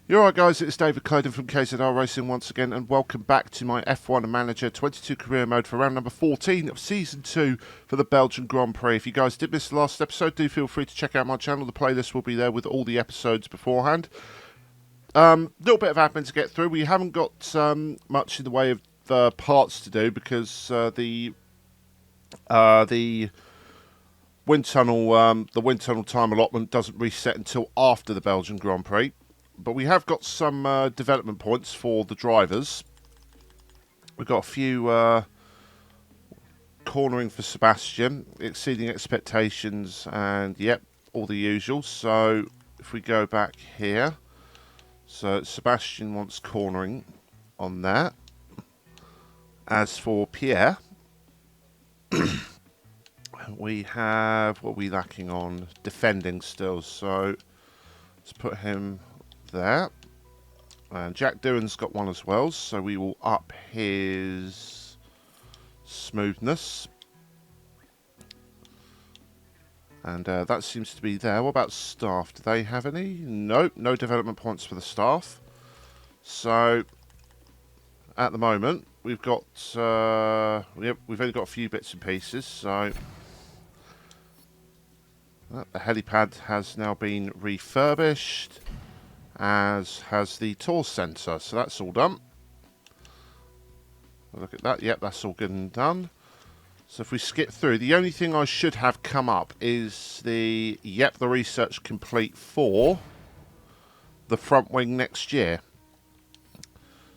You're right, guys, it's David Cloden from KZR Racing once again, and welcome back to my F1 Manager 22 career mode for round number 14 of Season 2 for the Belgian Grand Prix. If you guys did miss the last episode, do feel free to check out my channel. The playlist will be there with all the episodes beforehand. Little bit of admin to get through. We haven't got much in the way of parts to do because the wind tunnel time allotment doesn't reset until after the Belgian Grand Prix. But we have got some development points for the drivers. We've got a few cornering for Sebastian, exceeding expectations, and yep, all the usual. So if we go back here, so Sebastian wants cornering on that. As for Pierre, we have, what are we lacking on? Defending still, so let's put him there. And Jack Doohan's got one as well, so we will up his smoothness. And that seems to be there. What about staff? Do they have any? Nope, no development points for the staff. So at the moment we've got we've only got a few bits and pieces. So the helipad has now been refurbished, as has the tour centre, so that's all done. Look at that, yep, that's all good and done. So if we skip through, the only thing I should have come up is the research complete for the front wing next year.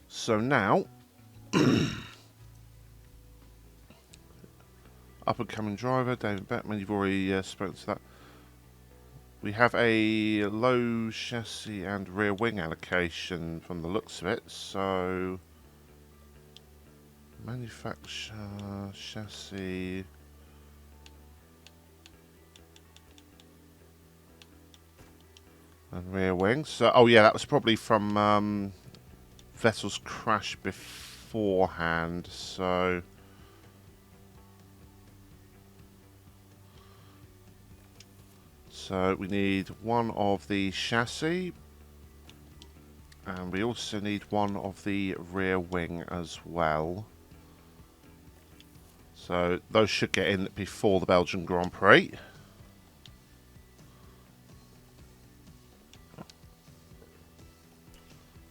So now, up and coming driver, David Beckman, you've already spoken to that. We have a low chassis and rear wing allocation from the looks of it, so manufacture chassis and rear wing. So, oh yeah, that was probably from Vettel's crash beforehand, so we need one of the chassis, and we also need one of the rear wing as well. So those should get in before the Belgian Grand Prix.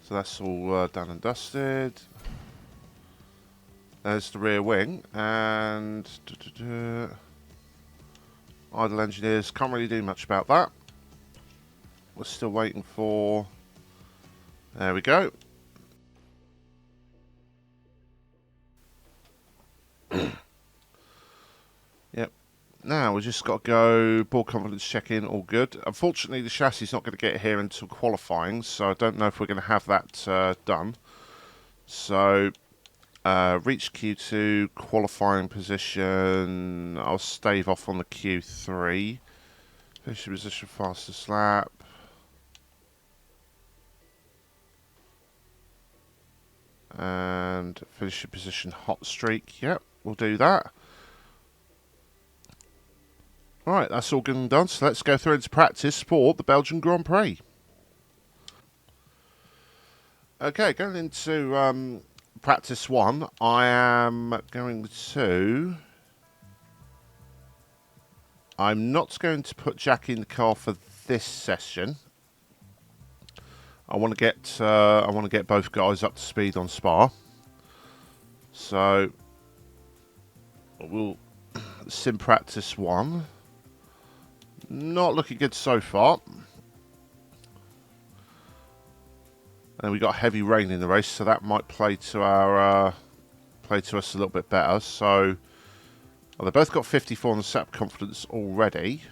So that's all done and dusted. There's the rear wing, and idle engineers, can't really do much about that. We're still waiting for... There we go. Yep. Now we've just got to go board confidence check in, all good. Unfortunately, the chassis is not going to get here until qualifying, so I don't know if we're going to have that done. So, reach Q2, qualifying position. I'll stave off on the Q3. Finish position, fastest lap. And finish your position, hot streak. Yep, we'll do that. Right, that's all good and done. So let's go through into practice for the Belgian Grand Prix. Okay, going into practice one, I am going to... I'm not going to put Jack in the car for this session. I want to get both guys up to speed on Spa. So we'll sim practice one. Not looking good so far. And we got heavy rain in the race, so that might play to our play to us a little bit better. So well, they both got 54 on the sap confidence already.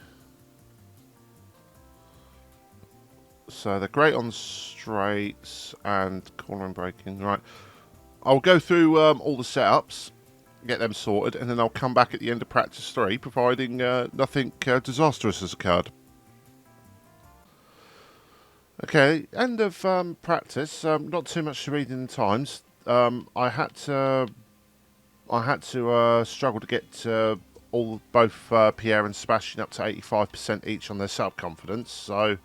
So they're great on straights and cornering braking. Right, I'll go through all the setups, get them sorted, and then I'll come back at the end of practice 3, providing nothing disastrous has occurred. Okay, end of practice. Not too much to read in the times. I had to struggle to get both Pierre and Sebastian up to 85% each on their self-confidence. So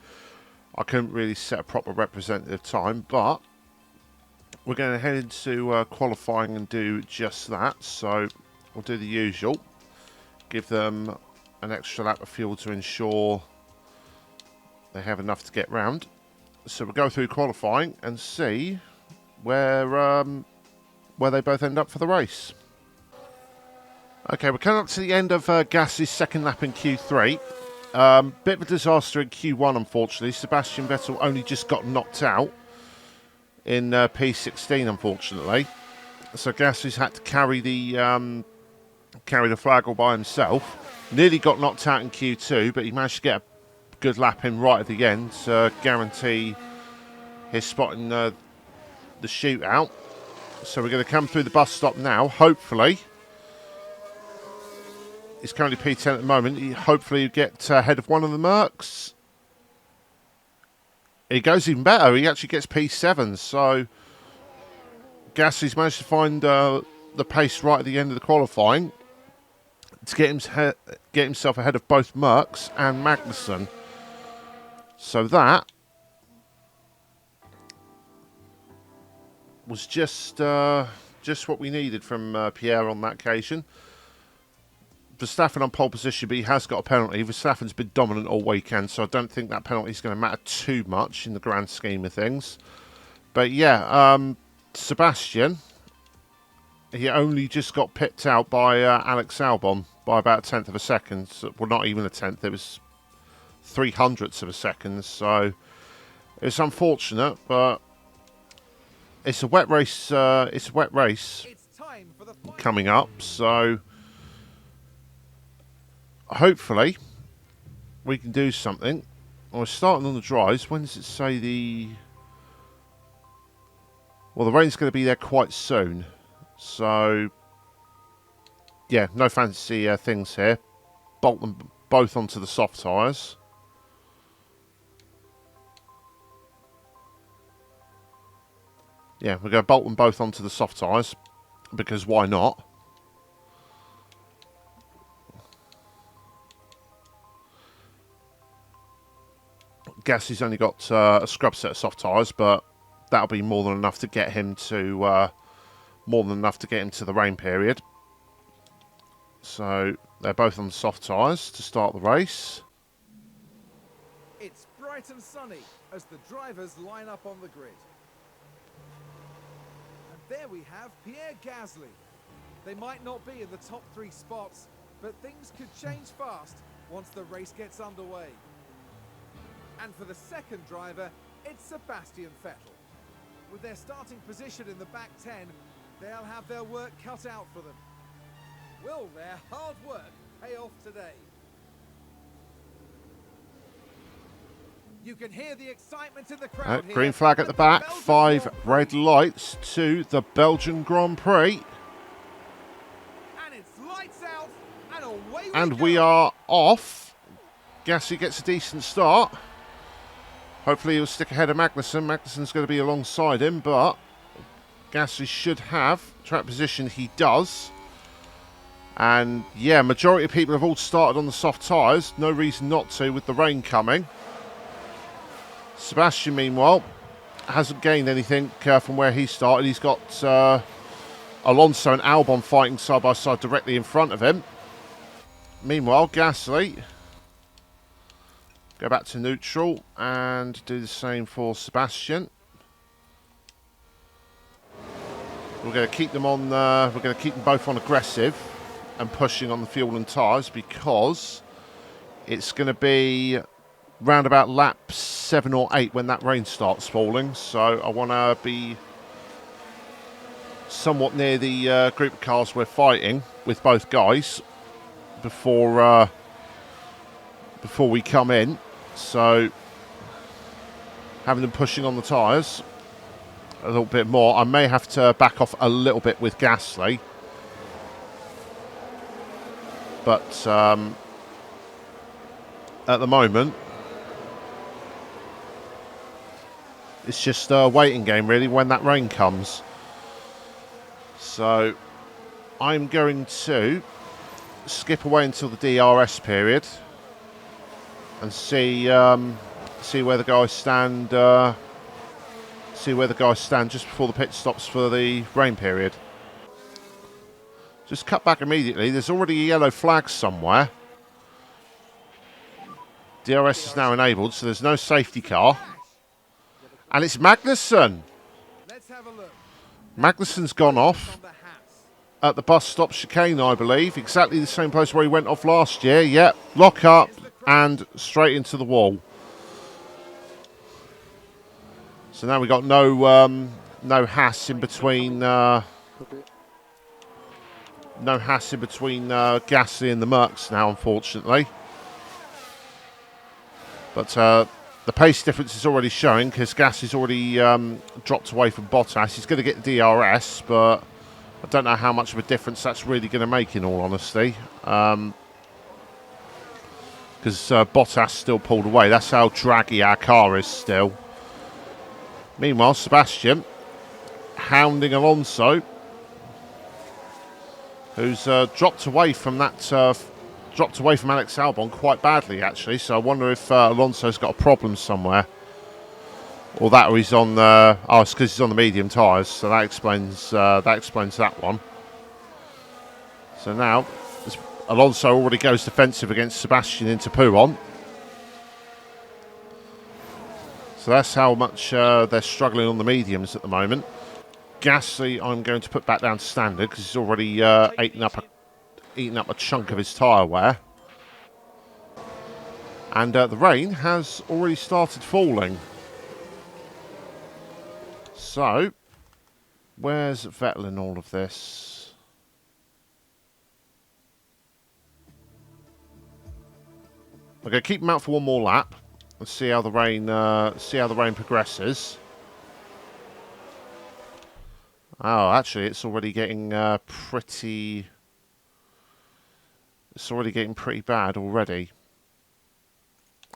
I couldn't really set a proper representative time, but we're going to head into qualifying and do just that. So we'll do the usual. Give them an extra lap of fuel to ensure they have enough to get round. So we'll go through qualifying and see where they both end up for the race. Okay, we're coming up to the end of Gasly's second lap in Q3. Bit of a disaster in Q1, unfortunately. Sebastian Vettel only just got knocked out in P16, unfortunately. So Gasly's had to carry the flag all by himself. Nearly got knocked out in Q2, but he managed to get a good lap in right at the end to guarantee his spot in the shootout. So we're going to come through the bus stop now, hopefully. He's currently P10 at the moment. Hopefully he'll get ahead of one of the Mercs. He goes even better. He actually gets P7. So Gasly's managed to find the pace right at the end of the qualifying to get himself ahead of both Mercs and Magnussen. So that was just what we needed from Pierre on that occasion. Verstappen on pole position, but he has got a penalty. Verstappen's been dominant all weekend, so I don't think that penalty is going to matter too much in the grand scheme of things. But yeah, Sebastian, he only just got pipped out by Alex Albon by about a tenth of a second. So, well, not even a tenth, it was 0.03 of a second. So it's unfortunate, but it's a wet race. It's a wet race coming up, so hopefully we can do something. We're starting on the dries. When does it say the... Well, the rain's going to be there quite soon. So, yeah, no fancy things here. Bolt them both onto the soft tyres. Yeah, we're going to bolt them both onto the soft tyres, because why not? Gasly's only got a scrub set of soft tyres, but that'll be more than enough to get him to the rain period. So they're both on the soft tyres to start the race. It's bright and sunny as the drivers line up on the grid. And there we have Pierre Gasly. They might not be in the top 3 spots, but things could change fast once the race gets underway. And for the second driver, it's Sebastian Vettel. With their starting position in the back 10, they'll have their work cut out for them. Will their hard work pay off today? You can hear the excitement in the crowd here. Green flag at the back, 5 red lights to the Belgian Grand Prix. And it's lights out, and away we go. And we are off. Gasly gets a decent start. Hopefully he'll stick ahead of Magnussen. Magnussen's going to be alongside him, but Gasly should have track position. He does. And yeah, majority of people have all started on the soft tyres. No reason not to with the rain coming. Sebastian, meanwhile, hasn't gained anything from where he started. He's got Alonso and Albon fighting side by side directly in front of him. Meanwhile, Gasly... Go back to neutral and do the same for Sebastian. We're going to keep them on. We're going to keep them both on aggressive and pushing on the fuel and tyres, because it's going to be round about lap 7 or 8 when that rain starts falling. So I want to be somewhat near the group of cars we're fighting with both guys before we come in. So having them pushing on the tyres a little bit more. I may have to back off a little bit with Gasly, but at the moment it's just a waiting game really when that rain comes. So I'm going to skip away until the DRS period and see See where the guys stand. See where the guys stand just before the pit stops for the rain period. Just cut back immediately. There's already a yellow flag somewhere. DRS is now enabled, so there's no safety car. And it's Magnussen. Let's have a look. Magnussen's gone off On the hats. at the bus stop chicane, I believe. Exactly the same place where he went off last year. Yep, lock up and straight into the wall. So now we've got no Haas in between. No Haas in between Gasly and the Mercs now, unfortunately. But the pace difference is already showing because Gasly's already dropped away from Bottas. He's going to get the DRS, but I don't know how much of a difference that's really going to make, in all honesty. Because Bottas still pulled away. That's how draggy our car is still. Meanwhile, Sebastian hounding Alonso, who's dropped away from Alex Albon quite badly, actually. So I wonder if Alonso's got a problem somewhere, or he's on. It's because he's on the medium tyres, so that explains that one. So now Alonso already goes defensive against Sebastian into Pouron. So that's how much they're struggling on the mediums at the moment. Gasly, I'm going to put back down to standard because he's already eaten up a chunk of his tyre wear. And the rain has already started falling. So, where's Vettel in all of this? I'm going to keep him out for one more lap and see how the rain progresses. Oh, actually, it's already getting pretty. It's already getting pretty bad already.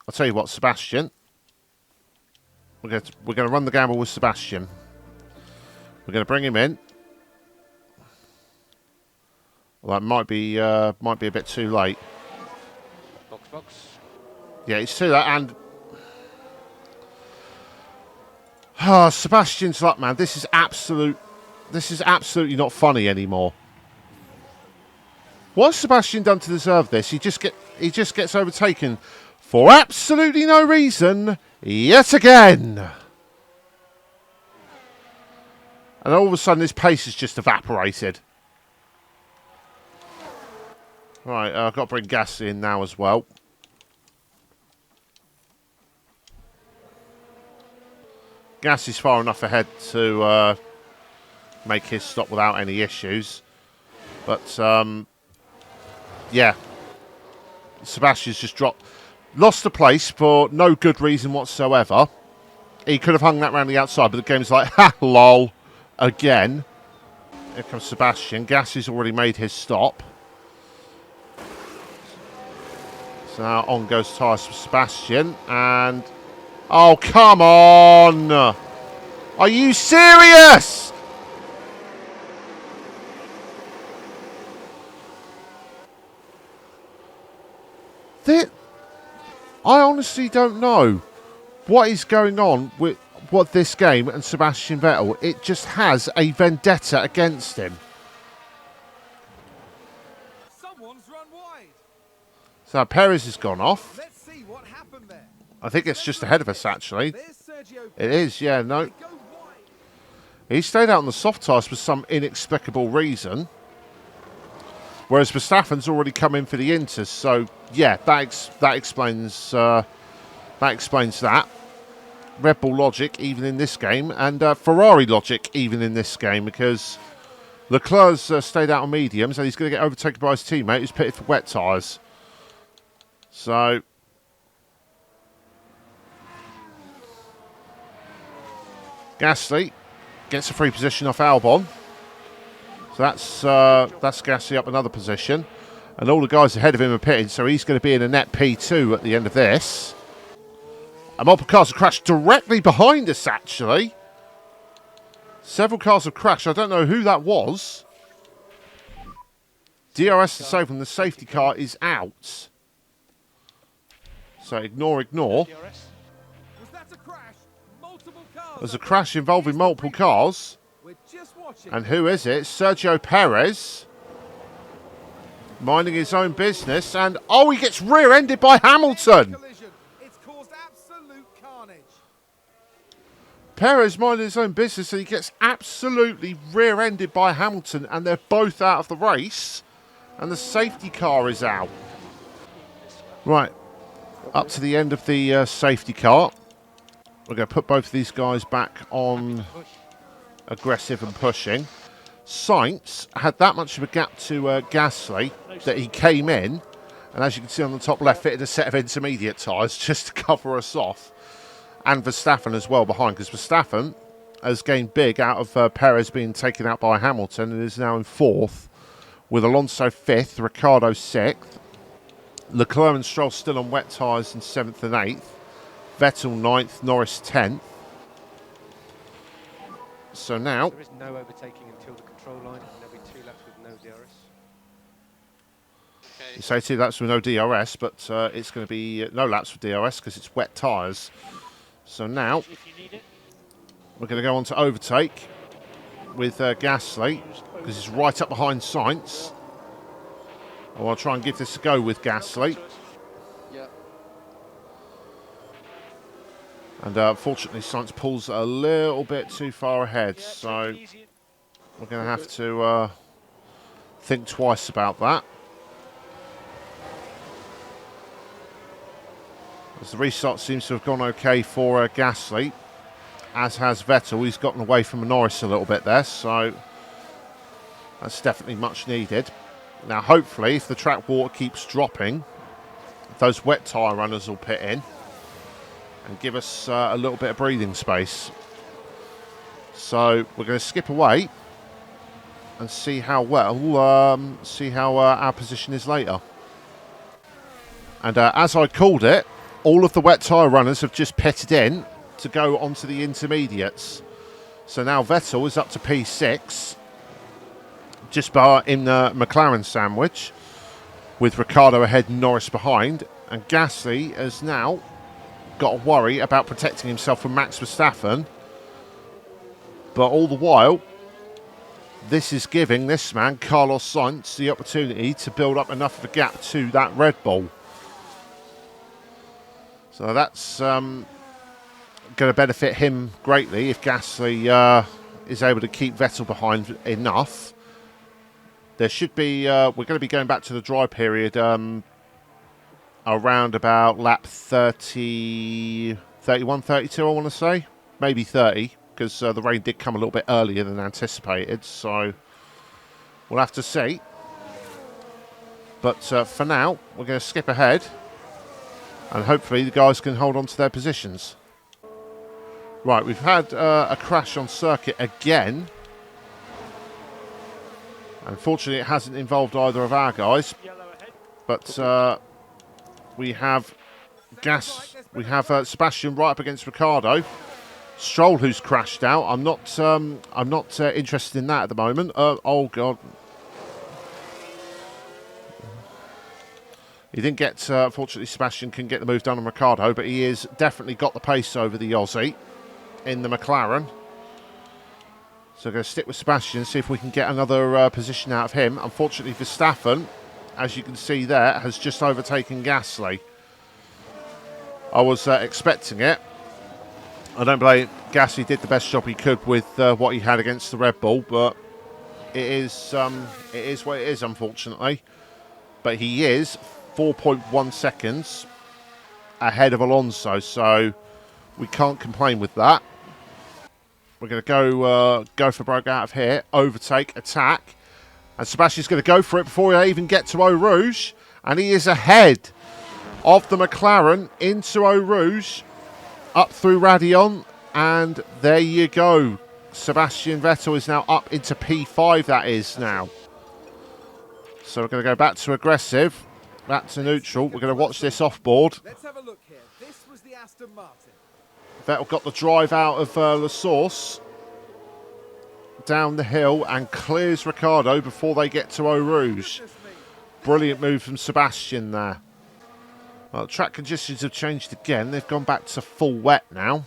I'll tell you what, Sebastian. We're going to run the gamble with Sebastian. We're going to bring him in. Well, that might be a bit too late. Box. Yeah, it's too late, and Sebastian's luck, man. This is absolutely not funny anymore. What's Sebastian done to deserve this? He just gets overtaken for absolutely no reason yet again. And all of a sudden his pace has just evaporated. Right, I've got to bring Gasly in now as well. Gasly's far enough ahead to make his stop without any issues. But, yeah. Sebastian's just lost the place for no good reason whatsoever. He could have hung that round the outside, but the game's like, ha, lol, again. Here comes Sebastian. Gasly's already made his stop. So now on goes tyres for Sebastian. And, oh, come on! Are you serious? I honestly don't know what is going on with this game and Sebastian Vettel. It just has a vendetta against him. Someone's run wide. So Perez has gone off. Let's see what happened there. I think it's just ahead of us, actually. There's Sergio. It is, yeah, no. They go wide. He stayed out on the soft tyres for some inexplicable reason. Whereas Verstappen's already come in for the Inters, so yeah, that explains that. Red Bull logic even in this game, and Ferrari logic even in this game, because Leclerc's stayed out on mediums, and he's going to get overtaken by his teammate who's pitted for wet tyres. So Gasly gets a free position off Albon. So that's Gasly up another position. And all the guys ahead of him are pitted, so he's going to be in a net P2 at the end of this. And multiple cars have crashed directly behind us, actually. Several cars have crashed. I don't know who that was. DRS is safe and the safety car is out. So ignore. There's a crash involving multiple cars. We're just watching. And who is it? Sergio Perez. Minding his own business. And, oh, he gets rear-ended by Hamilton. Collision. It's caused absolute carnage. Perez minding his own business and he gets absolutely rear-ended by Hamilton. And they're both out of the race. And the safety car is out. Right. Up to the end of the safety car. We're going to put both of these guys back on aggressive and pushing. Sainz had that much of a gap to Gasly that he came in, and as you can see on the top left, fitted a set of intermediate tyres just to cover us off. And Verstappen as well behind, because Verstappen has gained big out of Perez being taken out by Hamilton and is now in 4th, with Alonso 5th, Ricciardo 6th, Leclerc and Stroll still on wet tyres in 7th and 8th, Vettel 9th, Norris 10th. So now... There is no overtaking until the control line, and there'll be 2 laps with no DRS. Okay. You say 2 laps with no DRS, but it's going to be no laps with DRS because it's wet tyres. So now If you need it. we're going to go on to overtake with Gasly because he's right up behind Sainz. I want to try and give this a go with Gasly. Yeah. And unfortunately, Sainz pulls a little bit too far ahead. So we're going to have to think twice about that. As the restart seems to have gone okay for Gasly, as has Vettel. He's gotten away from Norris a little bit there, so that's definitely much needed. Now, hopefully, if the track water keeps dropping, those wet tyre runners will pit in and give us a little bit of breathing space. So we're going to skip away and see how well, our position is later. And as I called it, all of the wet tyre runners have just pitted in to go onto the intermediates. So now Vettel is up to P6, just in the McLaren sandwich, with Ricciardo ahead and Norris behind. And Gasly has now got to worry about protecting himself from Max Verstappen. But all the while, this is giving this man, Carlos Sainz, the opportunity to build up enough of a gap to that Red Bull. So that's going to benefit him greatly if Gasly is able to keep Vettel behind enough. There should be, we're going to be going back to the dry period around about lap 30, 31, 32, I want to say. Maybe 30, because the rain did come a little bit earlier than anticipated. So we'll have to see. But for now, we're going to skip ahead. And hopefully the guys can hold on to their positions. Right, we've had a crash on circuit again. Unfortunately, it hasn't involved either of our guys. But we have Sebastian right up against Ricciardo. Stroll, who's crashed out. I'm not interested in that at the moment. Oh God. He didn't get, fortunately Sebastian can get the move done on Ricciardo, but he has definitely got the pace over the Aussie in the McLaren. So we're going to stick with Sebastian, see if we can get another position out of him. Unfortunately, Verstappen, as you can see there, has just overtaken Gasly. I was expecting it. I don't believe Gasly did the best job he could with what he had against the Red Bull, but it is what it is, unfortunately. But he is 4.1 seconds ahead of Alonso, so we can't complain with that. We're going to go for broke out of here, overtake, attack, and Sebastian's going to go for it before we even get to Eau Rouge, and he is ahead of the McLaren into Eau Rouge, up through Radion, and there you go. Sebastian Vettel is now up into P5, that is now. So we're going to go back to aggressive, back to neutral. We're going to watch this off-board. Let's have a look here. This was the Aston Martin. Vettel got the drive out of La Source down the hill and clears Ricciardo before they get to Eau Rouge. Brilliant move from Sebastian there. Well, track conditions have changed again. They've gone back to full wet now.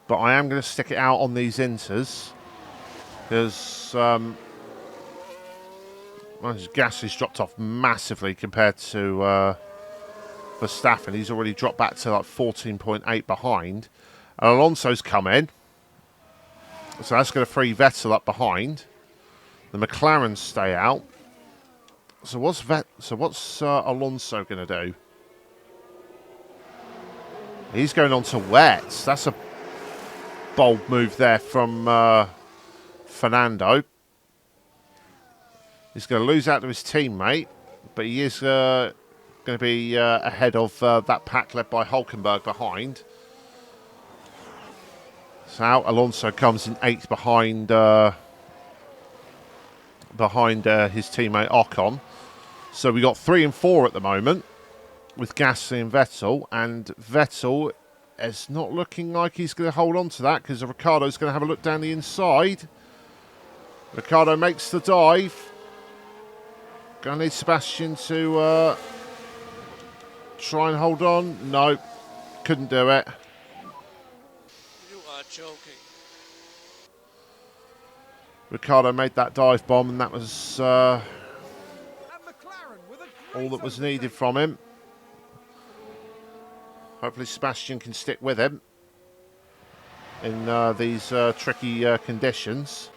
But I am going to stick it out on these inters because his gas has dropped off massively compared to Verstappen. He's already dropped back to like 14.8 behind. And Alonso's come in. So that's going to free Vettel up behind. The McLarens stay out. So what's Alonso going to do? He's going on to wets. That's a bold move there from Fernando. He's going to lose out to his teammate, but he is going to be ahead of that pack led by Hulkenberg behind. So out Alonso comes in 8th behind his teammate Ocon. So we got 3 and 4 at the moment with Gasly and Vettel, and Vettel is not looking like he's going to hold on to that because Ricciardo's going to have a look down the inside. Ricciardo makes the dive. Going to need Sebastian to try and hold on. No, couldn't do it. You are joking. Ricciardo made that dive bomb, and that was And McLaren with a great all that was overtake. needed from him. Hopefully Sebastian can stick with him in these tricky conditions.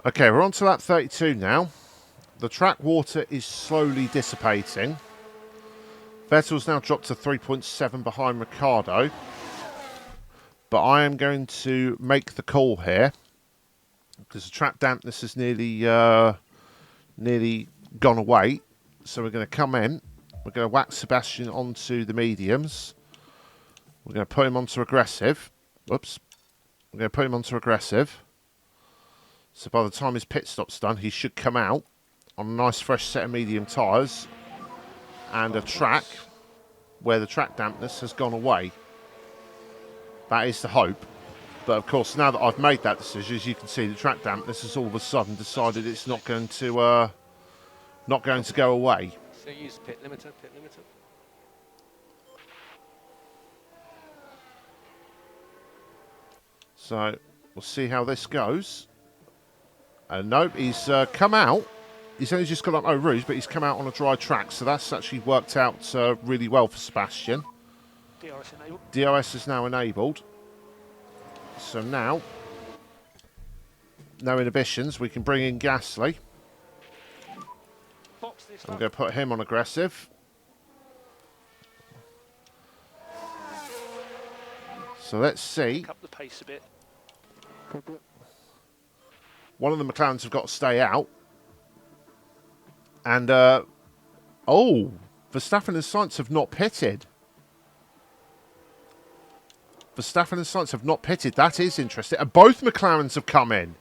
Okay, we're on to lap 32 now. The track water is slowly dissipating. Vettel's now dropped to 3.7 behind Ricciardo. But I am going to make the call here because the track dampness has nearly gone away. So we're going to come in. We're going to whack Sebastian onto the mediums. We're going to put him onto aggressive. Oops. We're going to put him onto aggressive. So by the time his pit stop's done, he should come out on a nice fresh set of medium tyres and a track where the track dampness has gone away. That is the hope. But of course, now that I've made that decision, as you can see, the track dampness has all of a sudden decided it's not going to go away. So use pit limiter, pit limiter. So we'll see how this goes. Nope, he's come out. He's only just got up Eau Rouge, but he's come out on a dry track, so that's actually worked out really well for Sebastian. DRS enabled. DRS is now enabled. So now, no inhibitions. We can bring in Gasly. Box this I'm up. going to put him on aggressive. So let's see. Pick up the pace a bit. One of the McLarens have got to stay out. And, Verstappen and Sainz have not pitted. Verstappen and Sainz have not pitted. That is interesting. And both McLarens have come in.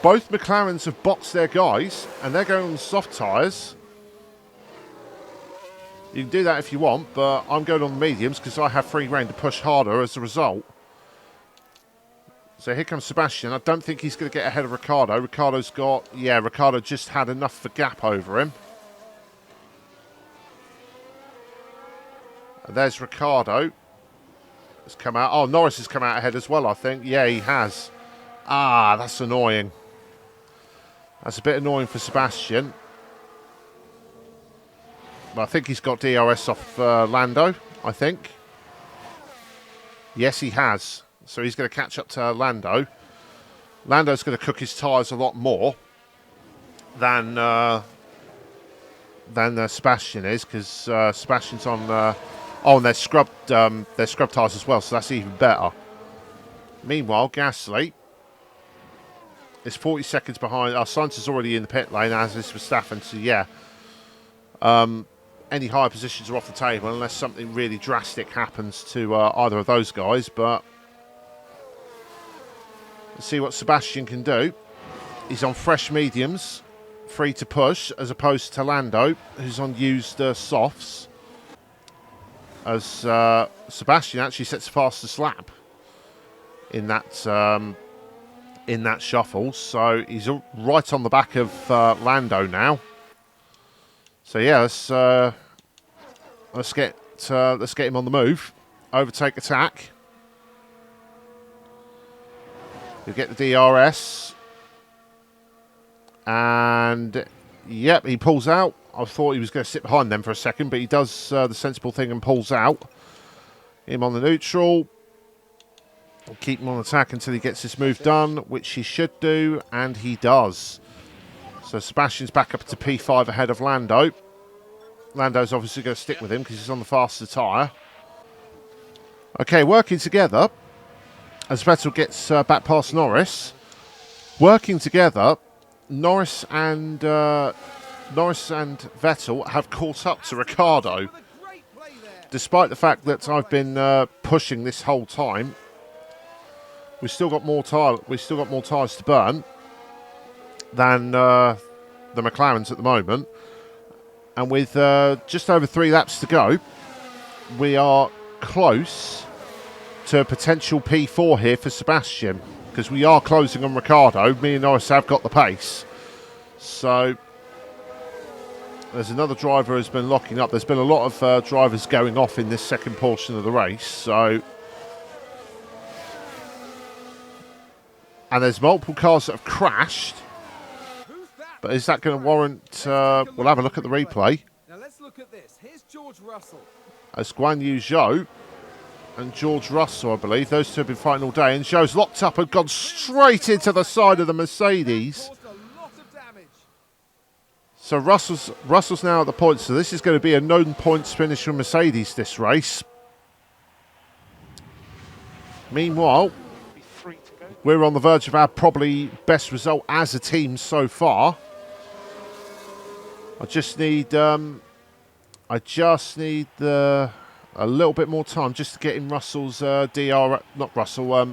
Both McLarens have boxed their guys, and they're going on soft tyres. You can do that if you want, but I'm going on the mediums because I have free rein to push harder as a result. So here comes Sebastian. I don't think he's going to get ahead of Ricciardo. Ricciardo just had enough of a gap over him. And there's Ricciardo. Has come out. Oh, Norris has come out ahead as well, I think. Yeah, he has. Ah, that's annoying. That's a bit annoying for Sebastian. But I think he's got DRS off Lando, I think. Yes, he has. So he's going to catch up to Lando. Lando's going to cook his tyres a lot more than Sebastian is, because Sebastian's on. And they're scrubbed tyres as well, so that's even better. Meanwhile, Gasly is 40 seconds behind. Sainz is already in the pit lane, as is Verstappen. So yeah, any higher positions are off the table unless something really drastic happens to either of those guys. But let's see what Sebastian can do. He's on fresh mediums, free to push, as opposed to Lando, who's on used softs. As Sebastian actually sets a fastest lap in that shuffle, so he's right on the back of Lando now. So yeah, let's get him on the move. overtake attack. You get the DRS. And, yep, he pulls out. I thought he was going to sit behind them for a second, but he does the sensible thing and pulls out. Him on the neutral. We'll keep him on attack until he gets this move done, which he should do, and he does. So Sebastian's back up to P5 ahead of Lando. Lando's obviously going to stick with him because he's on the faster tyre. Okay, working together as Vettel gets back past Norris. Working together, Norris and Vettel have caught up to Ricciardo. Despite the fact that I've been pushing this whole time, we've still got more tyres to burn than the McLarens at the moment. And with just over 3 laps to go, we are close to a potential P4 here for Sebastian, because we are closing on Ricciardo. Me and Norris have got the pace. So there's another driver who's been locking up. There's been a lot of drivers going off in this second portion of the race. So, and there's multiple cars that have crashed. But is that going to warrant... we'll have a look at the replay. Now let's look at this. Here's George Russell. As Guan Yu Zhou and George Russell, I believe, those two have been fighting all day. And Zhou's locked up and gone straight into the side of the Mercedes. Caused a lot of damage. So Russell's now at the points. So this is going to be a known points finish for Mercedes this race. Meanwhile, we're on the verge of our probably best result as a team so far. I just need a little bit more time just to get in Russell's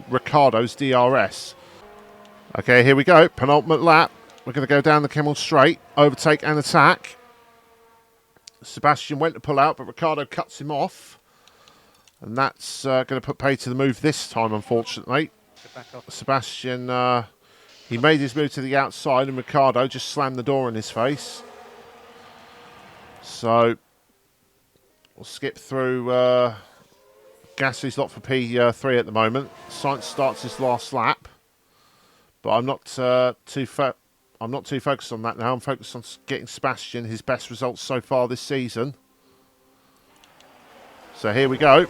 Ricciardo's DRS. Okay, here we go. Penultimate lap. We're going to go down the Kemmel straight, overtake and attack. Sebastian went to pull out, but Ricciardo cuts him off. And that's going to put pay to the move this time, unfortunately. Sebastian, he made his move to the outside, and Ricciardo just slammed the door in his face. So we'll skip through Gasly's lot for P3 at the moment. Sainz starts his last lap, but I'm not too focused on that now. I'm focused on getting Sebastian his best results so far this season. So here we go.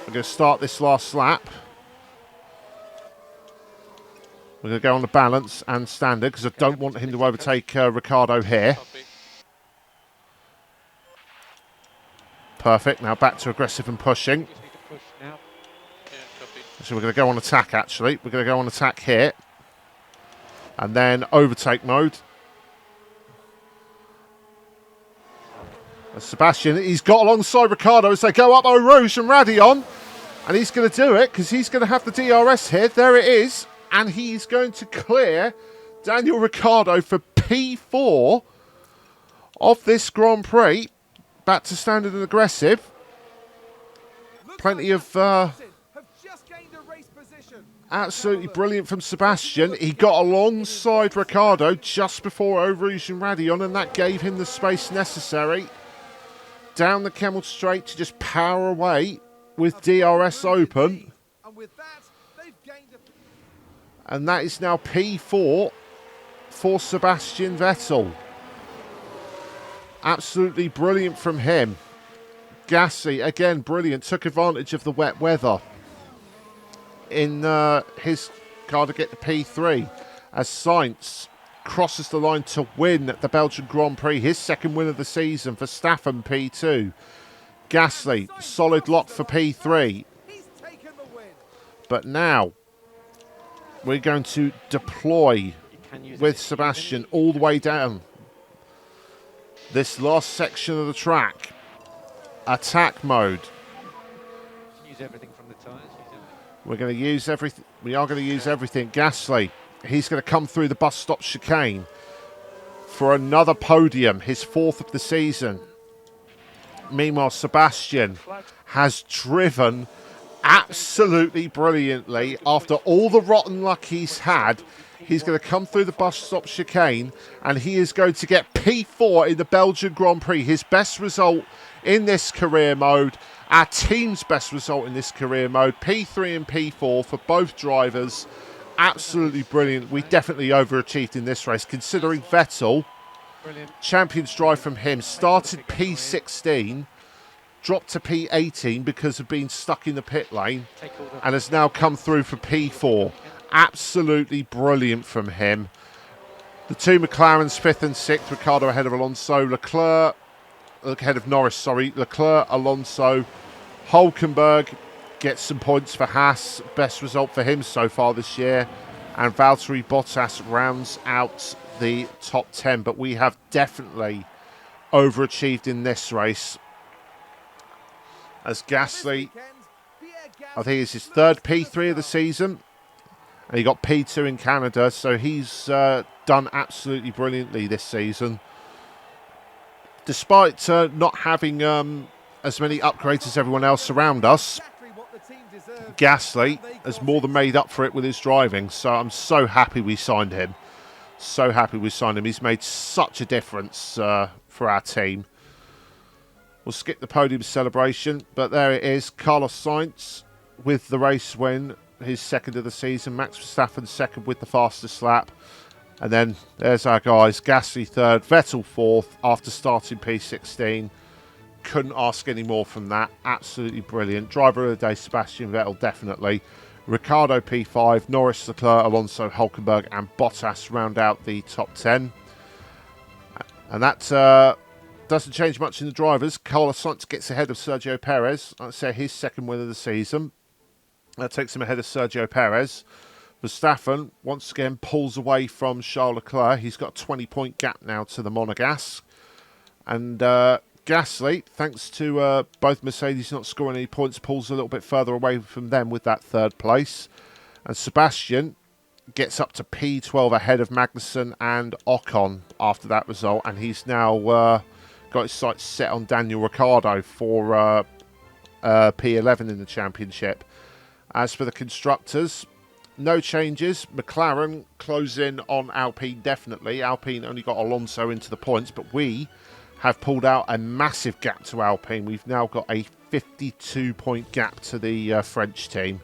We're going to start this last lap. We're going to go on the balance and standard because I don't want him to overtake Ricciardo here. Perfect. Now back to aggressive and pushing. So we're going to go on attack, actually. We're going to go on attack here. And then overtake mode. And Sebastian, he's got alongside Ricciardo as they go up Eau Rouge and Radion. And he's going to do it because he's going to have the DRS here. There it is. And he's going to clear Daniel Ricciardo for P4 of this Grand Prix. Back to standard and aggressive. Plenty of... absolutely brilliant from Sebastian. He got alongside Ricciardo just before Eau Rouge and Radion, and that gave him the space necessary down the Kemmel straight to just power away with DRS open. And that is now P4 for Sebastian Vettel. Absolutely brilliant from him. Gasly, again, brilliant. Took advantage of the wet weather in his car to get to P3 as Sainz crosses the line to win the Belgian Grand Prix, his second win of the season. For Verstappen, P2. Gasly, solid lock for P3. But now we're going to deploy with Sebastian all the way down this last section of the track. Attack mode. Use everything from the tyres. We're going to use everything. We are going to use everything. Gasly, he's going to come through the bus stop chicane for another podium, his 4th of the season. Meanwhile, Sebastian has driven absolutely brilliantly. After all the rotten luck he's had, He's going to come through the bus stop chicane, and he is going to get P4 in the Belgian Grand Prix. His best result in this career mode. Our team's best result in this career mode. P3 and P4 for both drivers. Absolutely brilliant. We definitely overachieved in this race, considering Vettel, Champions drive from him, started P16, dropped to P18 because of being stuck in the pit lane, and has now come through for P4. Absolutely brilliant from him. The two McLarens, 5th and 6th, Ricciardo ahead of Alonso, Leclerc ahead of Norris, sorry, Leclerc, Alonso, Hulkenberg gets some points for Haas, best result for him so far this year, and Valtteri Bottas rounds out the top 10, but we have definitely overachieved in this race, as Gasly, I think it's his third P3 of the season, and he got P2 in Canada, so he's done absolutely brilliantly this season. Despite not having as many upgrades as everyone else around us, Gasly has more than made up for it with his driving, so I'm so happy we signed him. So happy we signed him. He's made such a difference for our team. We'll skip the podium celebration, but there it is. Carlos Sainz with the race win, his second of the season. Max Verstappen second with the fastest lap. And then there's our guys. Gasly third, Vettel fourth after starting P16. Couldn't ask any more from that. Absolutely brilliant. Driver of the day, Sebastian Vettel, definitely. Ricciardo P5, Norris, Leclerc, Alonso, Hulkenberg and Bottas round out the top 10. And that doesn't change much in the drivers. Carlos Sainz gets ahead of Sergio Perez. I'd say his second win of the season. That takes him ahead of Sergio Perez. Verstappen, once again, pulls away from Charles Leclerc. He's got a 20-point gap now to the Monegasque. And Gasly, thanks to both Mercedes not scoring any points, pulls a little bit further away from them with that third place. And Sebastian gets up to P12 ahead of Magnussen and Ocon after that result. And he's now got his sights set on Daniel Ricciardo for P11 in the championship. As for the constructors, no changes. McLaren close in on Alpine definitely. Alpine only got Alonso into the points, but we have pulled out a massive gap to Alpine. We've now got a 52-point gap to the French team.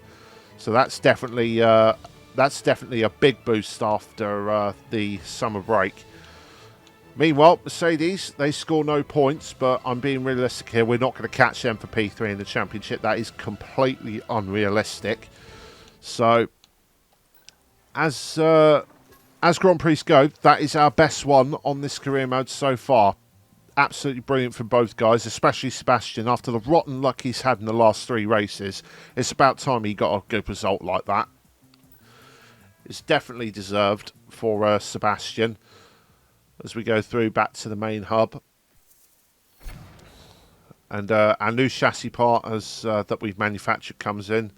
So that's definitely a big boost after the summer break. Meanwhile, Mercedes, they score no points, but I'm being realistic here. We're not going to catch them for P3 in the championship. That is completely unrealistic. So as Grand Prix go, that is our best one on this career mode so far. Absolutely brilliant from both guys, especially Sebastian. After the rotten luck he's had in the last 3 races, it's about time he got a good result like that. It's definitely deserved for Sebastian. As we go through back to the main hub. And our new chassis part that we've manufactured comes in.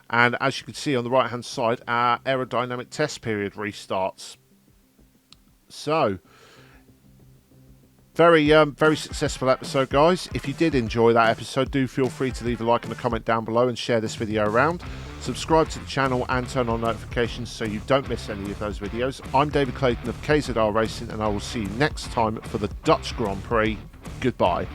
And as you can see on the right hand side, our aerodynamic test period restarts. So, very successful episode, guys. If you did enjoy that episode, do feel free to leave a like and a comment down below and share this video around. Subscribe to the channel and turn on notifications so you don't miss any of those videos. I'm David Clayton of KZR Racing, and I will see you next time for the Dutch Grand Prix. Goodbye.